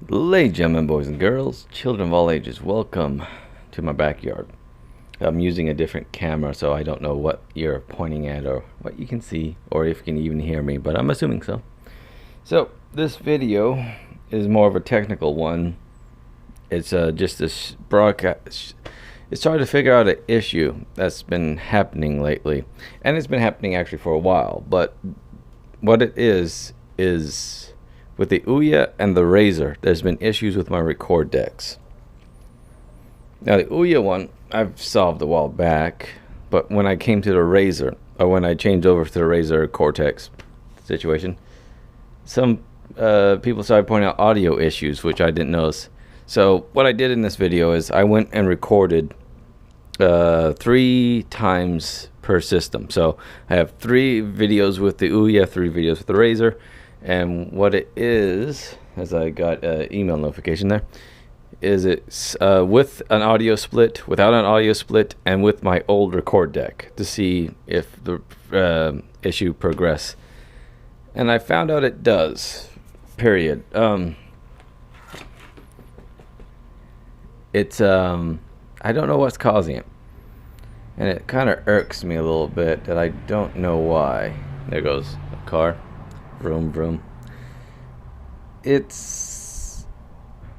Ladies and gentlemen, boys and girls, children of all ages, welcome to my backyard. I'm using a different camera, so I don't know what you're pointing at or what you can see, or if you can even hear me, but I'm assuming so. So, this video is more of a technical one. It's just this broadcast. It's trying to figure out an issue that's been happening lately, and it's been happening actually for a while, but what it is with the Ouya and the Razer, there's been issues with my record decks. Now the Ouya one I've solved a while back, but when I came to the Razer, or when I changed over to the Razer Cortex situation, some people started pointing out audio issues, which I didn't notice. So what I did in this video is I went and recorded 3 times per system. So I have 3 videos with the Ouya, 3 videos with the Razer. And what it is, as I got an email notification there, is it's with an audio split, without an audio split, and with my old record deck to see if the issue progress. And I found out it does. Period. It's I don't know what's causing it, and it kind of irks me a little bit that I don't know why. There goes a car. Vroom vroom. It's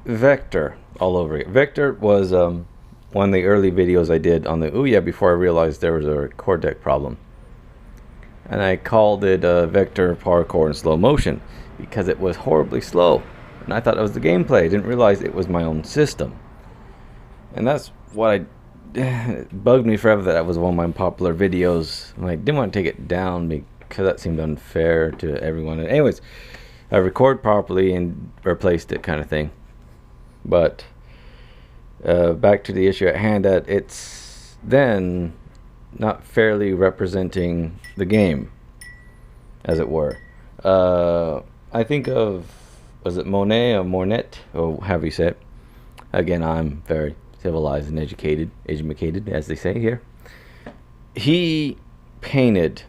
Vector all over it. Vector was one of the early videos I did on the Ouya before I realized there was a record deck problem, and I called it Vector Parkour in slow motion because it was horribly slow, and I thought it was the gameplay. I didn't realize it was my own system, and that's what it bugged me forever that was one of my popular videos. I didn't want to take it down because that seemed unfair to everyone. And anyways, I record properly and replaced it, kind of thing. But back to the issue at hand, that it's then not fairly representing the game, as it were. I think of, was it Monet or Mornet, or however you say it. Again, I'm very civilized and educated, as they say here. He painted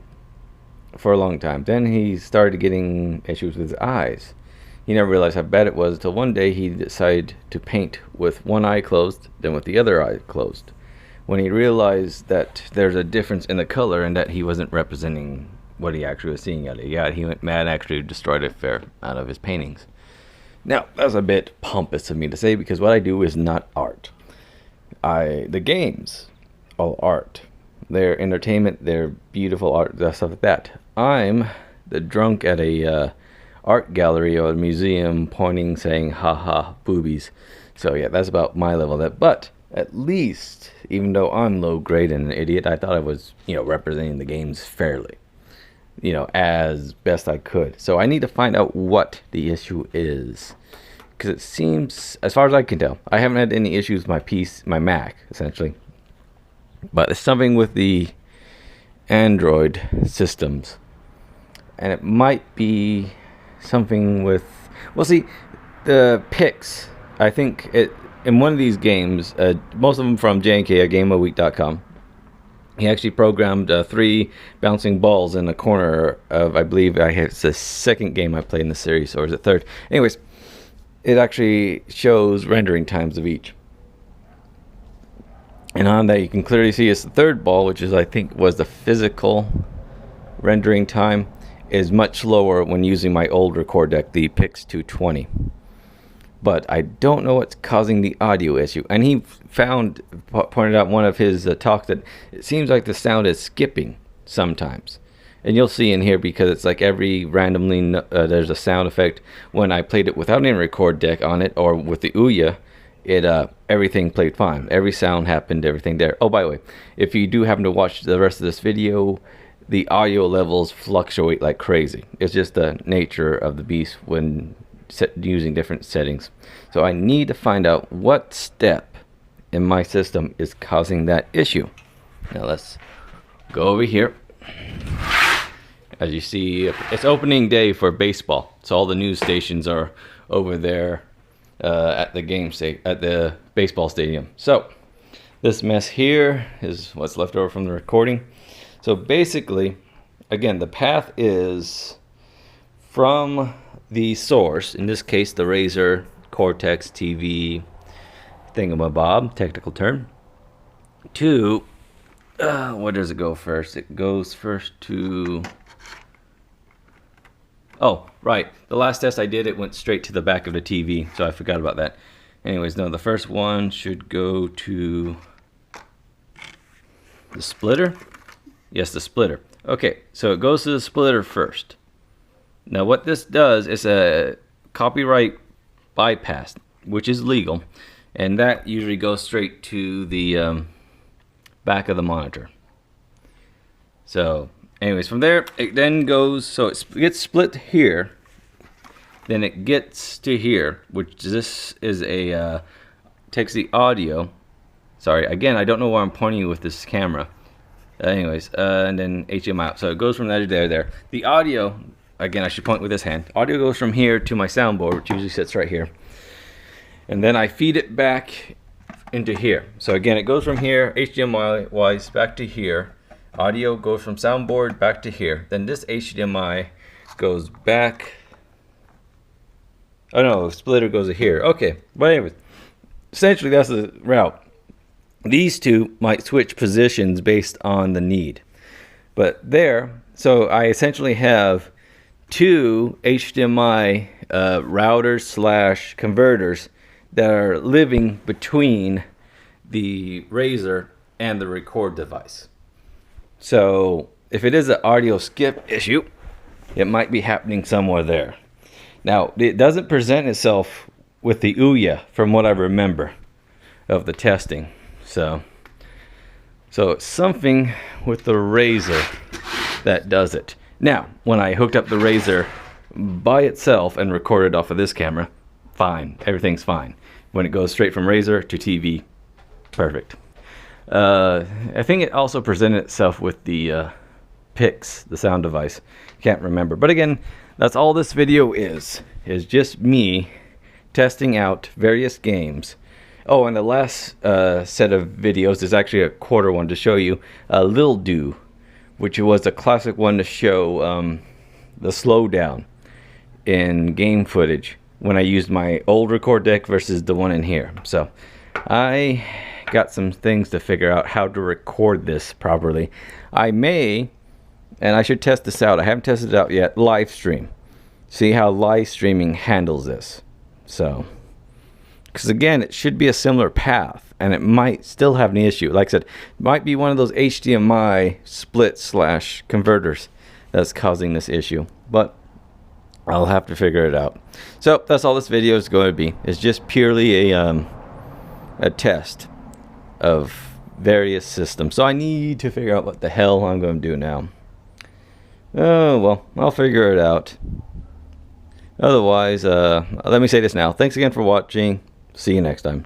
for a long time. Then he started getting issues with his eyes. He never realized how bad it was until one day he decided to paint with one eye closed, then with the other eye closed. When he realized that there's a difference in the color and that he wasn't representing what he actually was seeing out of it. Yeah, he went mad and actually destroyed a fair amount of his paintings. Now, that's a bit pompous of me to say because what I do is not art. The games are art. They're entertainment, they're beautiful art, stuff like that. I'm the drunk at a art gallery or a museum pointing, saying, ha ha, boobies. So yeah, that's about my level of that. But at least, even though I'm low grade and an idiot, I thought I was, representing the games fairly, as best I could. So I need to find out what the issue is. Because it seems, as far as I can tell, I haven't had any issues with my Mac, essentially. But it's something with the Android systems. And it might be something with, well, see, the pics. I think in one of these games, most of them from JNK at GameAweek.com, he actually programmed 3 bouncing balls in the corner of, I believe, it's the second game I played in the series, or is it third? Anyways, it actually shows rendering times of each. And on that you can clearly see it's the third ball, which is, I think, was the physical rendering time, is much slower when using my old record deck, the Pix 220. But I don't know what's causing the audio issue. And he pointed out in one of his talks that it seems like the sound is skipping sometimes. And you'll see in here, because it's like every randomly, there's a sound effect. When I played it without any record deck on it, or with the Ouya, everything played fine. Every sound happened, everything there. Oh, by the way, if you do happen to watch the rest of this video, the audio levels fluctuate like crazy. It's just the nature of the beast when using different settings. So I need to find out what step in my system is causing that issue. Now let's go over here. As you see, it's opening day for baseball, so all the news stations are over there at the baseball stadium. So this mess here is what's left over from the recording. So basically, again, the path is from the source, in this case the Razer Cortex TV thingamabob, technical term, to where does it go first? It goes first to, oh right, the last test I did, it went straight to the back of the TV, so I forgot about that. Anyways, no, the first one should go to the splitter. Yes, the splitter. Okay, so it goes to the splitter first. Now what this does is a copyright bypass, which is legal, and that usually goes straight to the back of the monitor. So anyways, from there it then goes, so it gets split here, then it gets to here, which this is a takes the audio. Sorry, again, I don't know why I'm pointing with this camera. Anyways, and then HDMI out. So it goes from there to there. The audio, again, I should point with this hand. Audio goes from here to my soundboard, which usually sits right here. And then I feed it back into here. So again, it goes from here, HDMI-wise, back to here. Audio goes from soundboard back to here. Then this HDMI goes back. Oh no, splitter goes to here. Okay, but anyways, essentially that's the route. These two might switch positions based on the need. But there, so I essentially have two HDMI routers slash converters that are living between the Razer and the record device. So if it is an audio skip issue, it might be happening somewhere there. Now, it doesn't present itself with the ouya from what I remember of the testing. So it's something with the Razer that does it. Now, when I hooked up the Razer by itself and recorded off of this camera, fine, everything's fine. When it goes straight from Razer to TV, perfect. I think it also presented itself with the Pix, the sound device. Can't remember. But again, that's all this video is just me testing out various games. Oh, and the last set of videos is actually a quarter one to show you Lil Do, which was a classic one to show the slowdown in game footage when I used my old record deck versus the one in here. So I got some things to figure out how to record this properly. I may, and I should test this out, I haven't tested it out yet, live stream. See how live streaming handles this. So, because again, it should be a similar path, and it might still have an issue. Like I said, it might be one of those HDMI split slash converters that's causing this issue, but I'll have to figure it out. So that's all this video is going to be. It's just purely a test of various systems. So I need to figure out what the hell I'm going to do now. Oh well, I'll figure it out. Otherwise, let me say this now. Thanks again for watching. See you next time.